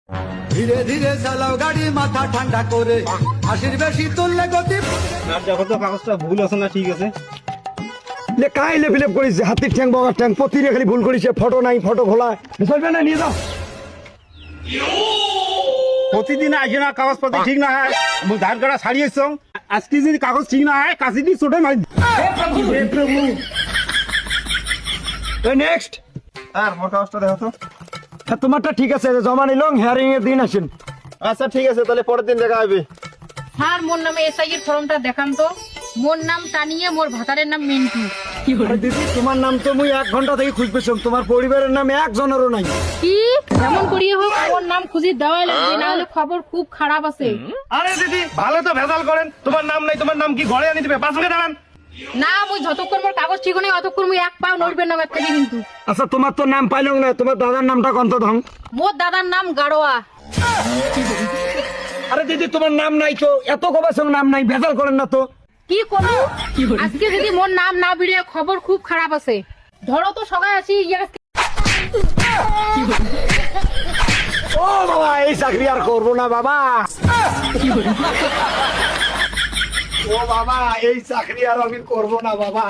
ধীরে ধীরে চালাও গাড়ি, মাথা ঠান্ডা করে, আশির বেশি তুললে গতি। আর দেখো তো কাগজটা ভুল আছে না ঠিক আছে? লে কাইলে ফিল আপ করিস, হাতির ঠ্যাং বগার ঠ্যাং প্রতিরে খালি ভুল করিস, ফটো নাই, ফটো খোলা চলবে না, নিয়ে যাও। প্রতিদিন আসে না কাগজপত্র ঠিক না হয়, ধান কাটা ছাড়িয়েছ, আজকে যদি কাগজ ঠিক না হয় কাশি দিয়ে ছোটে মারি। নেক্সট, আর মোর কাগজটা দেখো তো। তোমারটা ঠিক আছে, জমা নিলাম, হেয়ারিং এর দিন আসেন। আচ্ছা ঠিক আছে, তাহলে পরের দিন দেখা হবে। স্যার মোর নামে এসআই এর ফর্মটা দেখান তো। মোর নাম টানিয়ে মোর ভাতারের নাম মিন্টু। আরে দিদি, তোমার নাম তো মুই 1 ঘন্টা থেকে খুঁজতেছি, তোমার পরিবারের নাম একজনেরও নাই। কি এমন করিয়ে হোক মোর নাম খুঁজি দেওয়াই লাগবে, না হলে খবর খুব খারাপ আছে। আরে দিদি ভালো তো ভেজাল করেন, তোমার নাম নাই, তোমার নাম কি ঘরে আনি দিবে? 5 মিনিট দাঁড়ান। না মুই যতক্ষণ মোর কাগজ ঠিক নেই অতক্ষণ মুই এক পাও নড়বে না থেকে কিন্তু। আচ্ছা, তোমার তো নাম পাইলাম না, তোমার দাদার নামটা কন্ত ধং? মোর দাদার নাম গাড়োয়া। আরে দিদি, তোমার নাম নাই তো, এত কবার সঙ্গে নাম নাই, ভেজাল করেন না তো। কি করবো আজকে যদি মোর নাম না বেরিয়ে খবর খুব খারাপ আছে। ধরো তো সবাই আছি ও বাবা, এই চাকরি আর করবো না বাবা। ও বাবা, এই চাকরি আর আমি করবো না বাবা।